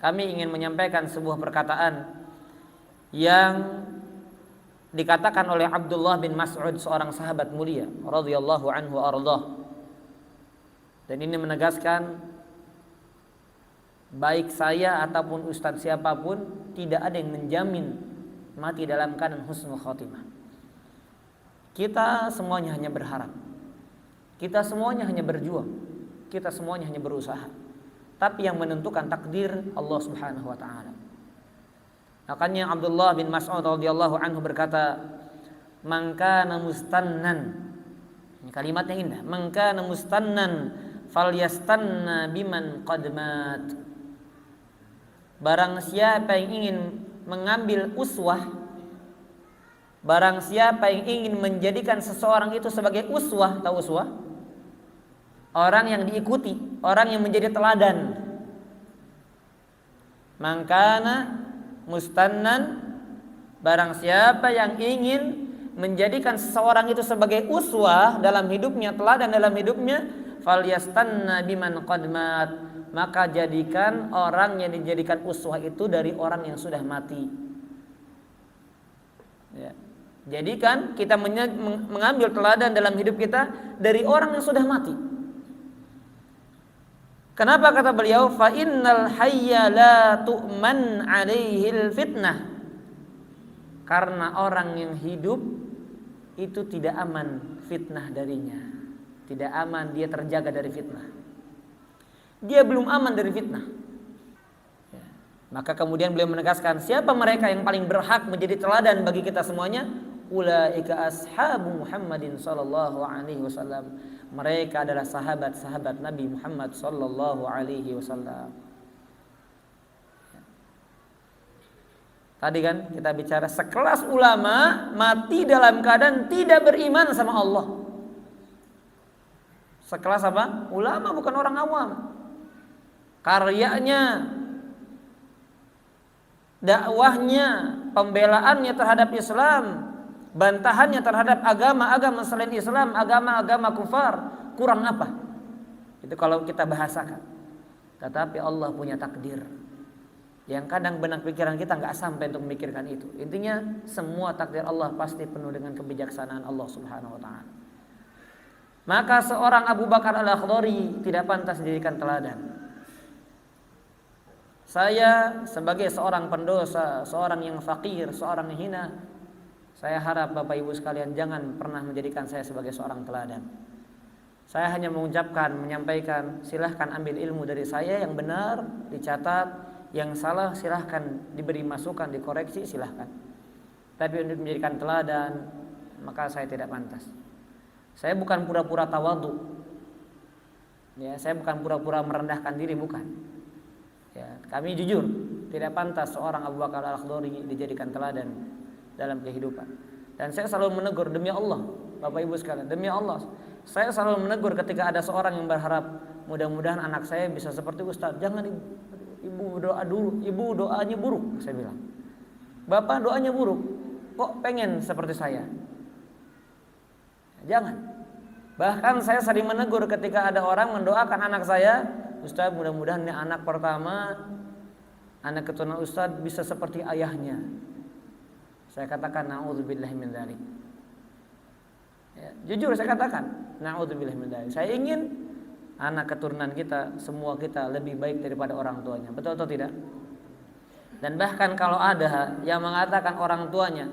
kami ingin menyampaikan sebuah perkataan yang dikatakan oleh Abdullah bin Mas'ud, seorang sahabat mulia radhiyallahu anhu ardah. Dan ini menegaskan baik saya ataupun ustadz siapapun tidak ada yang menjamin mati dalam keadaan husnul khotimah. Kita semuanya hanya berharap, kita semuanya hanya berjuang, kita semuanya hanya berusaha. Tapi yang menentukan takdir Allah Subhanahu wa taala. Makanya Abdullah bin Mas'ud radhiyallahu anhu berkata, "Man kana mustannan." Ini kalimat yang indah. "Man kana mustannan falyastanna biman qad mat." Barang siapa yang ingin mengambil uswah, barang siapa yang ingin menjadikan seseorang itu sebagai uswah, tahu uswah? Orang yang diikuti, orang yang menjadi teladan. Mangkana mustannan, barang siapa yang ingin menjadikan seseorang itu sebagai uswah dalam hidupnya, teladan dalam hidupnya, falyastanna biman qad mat, maka jadikan orang yang dijadikan uswah itu dari orang yang sudah mati. Ya. Jadikan kita mengambil teladan dalam hidup kita dari orang yang sudah mati. Kenapa kata beliau, fa innal hayya la tu'man 'alaihil fitnah? Karena orang yang hidup itu tidak aman fitnah darinya. Tidak aman, dia terjaga dari fitnah. Dia belum aman dari fitnah. Ya. Maka kemudian beliau menegaskan, siapa mereka yang paling berhak menjadi teladan bagi kita semuanya? Ulaika ashabu Muhammadin sallallahu alaihi wasallam. Mereka adalah sahabat-sahabat Nabi Muhammad sallallahu alaihi wasallam. Tadi kan kita bicara sekelas ulama mati dalam keadaan tidak beriman sama Allah. Sekelas apa? Ulama, bukan orang awam. Karyanya, dakwahnya, pembelaannya terhadap Islam, bantahannya terhadap agama-agama selain Islam, agama-agama kufar, kurang apa? Itu kalau kita bahasakan. Tetapi Allah punya takdir yang kadang benak pikiran kita nggak sampai untuk memikirkan itu. Intinya semua takdir Allah pasti penuh dengan kebijaksanaan Allah Subhanahu wa taala. Maka seorang Abu Bakar Al-Akhdari tidak pantas dijadikan teladan. Saya sebagai seorang pendosa, seorang yang fakir, seorang yang hina, saya harap Bapak Ibu sekalian jangan pernah menjadikan saya sebagai seorang teladan. Saya hanya mengucapkan, menyampaikan, silahkan ambil ilmu dari saya yang benar, dicatat, yang salah silahkan diberi masukan, dikoreksi silahkan. Tapi untuk menjadikan teladan, maka saya tidak pantas. Saya bukan pura-pura tawadhu. Ya, saya bukan pura-pura merendahkan diri, bukan. Ya, kami jujur, tidak pantas seorang Abu Bakar Al-Akhdari dijadikan teladan dalam kehidupan. Dan saya selalu menegur, demi Allah, Bapak Ibu sekalian, demi Allah, saya selalu menegur ketika ada seorang yang berharap mudah-mudahan anak saya bisa seperti Ustadz. Jangan ibu doa dulu, ibu doanya buruk, saya bilang. Bapak doanya buruk, kok pengen seperti saya? Jangan. Bahkan saya sering menegur ketika ada orang mendoakan anak saya, Ustadz mudah-mudahan ini anak pertama, anak keturunan Ustadz bisa seperti ayahnya. Saya katakan na'udzubillahi min dzalik. Ya, jujur saya katakan na'udzubillahi min dzalik. Saya ingin anak keturunan kita, semua kita lebih baik daripada orang tuanya. Betul atau tidak? Dan bahkan kalau ada yang mengatakan orang tuanya,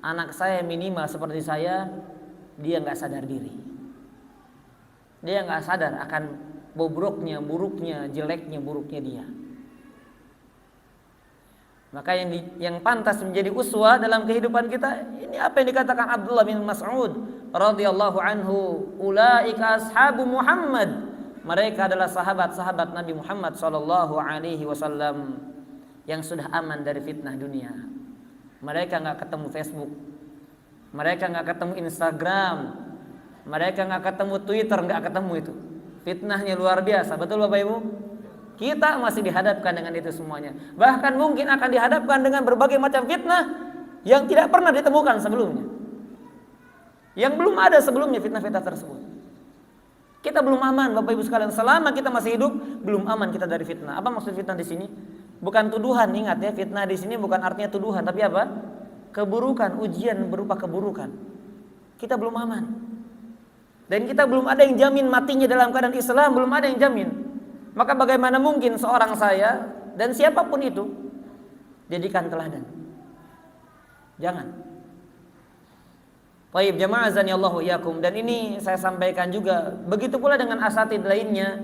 anak saya minimal seperti saya, dia nggak sadar diri. Dia nggak sadar akan bobroknya, buruknya, jeleknya, buruknya dia. Maka yang pantas menjadi uswah dalam kehidupan kita, ini apa yang dikatakan Abdullah bin Mas'ud radhiyallahu anhu, ulaika ashabu Muhammad. Mereka adalah sahabat-sahabat Nabi Muhammad sallallahu alaihi wasallam yang sudah aman dari fitnah dunia. Mereka enggak ketemu Facebook. Mereka enggak ketemu Instagram. Mereka enggak ketemu Twitter, enggak ketemu itu. Fitnahnya luar biasa, betul Bapak Ibu? Kita masih dihadapkan dengan itu semuanya. Bahkan mungkin akan dihadapkan dengan berbagai macam fitnah yang tidak pernah ditemukan sebelumnya. Yang belum ada sebelumnya fitnah-fitnah tersebut. Kita belum aman Bapak Ibu sekalian. Selama kita masih hidup, belum aman kita dari fitnah. Apa maksud fitnah di sini? Bukan tuduhan, ingat ya, fitnah di sini bukan artinya tuduhan, tapi apa? Keburukan, ujian berupa keburukan. Kita belum aman. Dan kita belum ada yang jamin matinya dalam keadaan Islam, belum ada yang jamin. Maka bagaimana mungkin seorang saya dan siapapun itu jadikan teladan? Jangan. Baik, jamaah azani Allahu iyyakum, dan ini saya sampaikan juga begitu pula dengan asatid lainnya.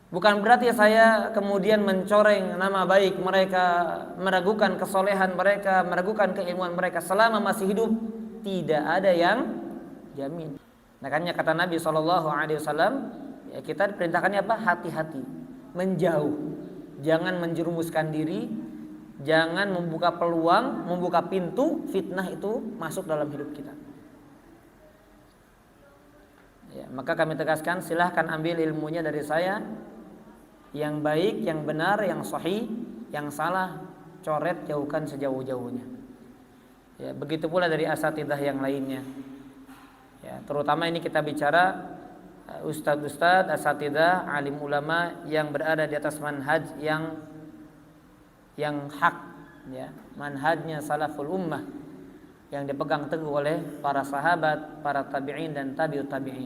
Bukan berarti saya kemudian mencoreng nama baik mereka, meragukan kesolehan mereka, meragukan keilmuan mereka. Selama masih hidup tidak ada yang jamin. Makanya kata Nabi SAW, ya kita diperintahkannya apa? Hati-hati, menjauh, jangan menjerumuskan diri, jangan membuka peluang, membuka pintu fitnah itu masuk dalam hidup kita. Ya, maka kami tegaskan, silahkan ambil ilmunya dari saya. Yang baik, yang benar, yang sahih, yang salah coret, jauhkan sejauh-jauhnya. Ya, begitu pula dari asatidzah yang lainnya. Ya, terutama ini kita bicara ustadz-ustadz, asatidzah, alim ulama yang berada di atas manhaj yang hak, ya, manhajnya salaful ummah yang dipegang teguh oleh para sahabat, para tabi'in dan tabi'ut tabi'in.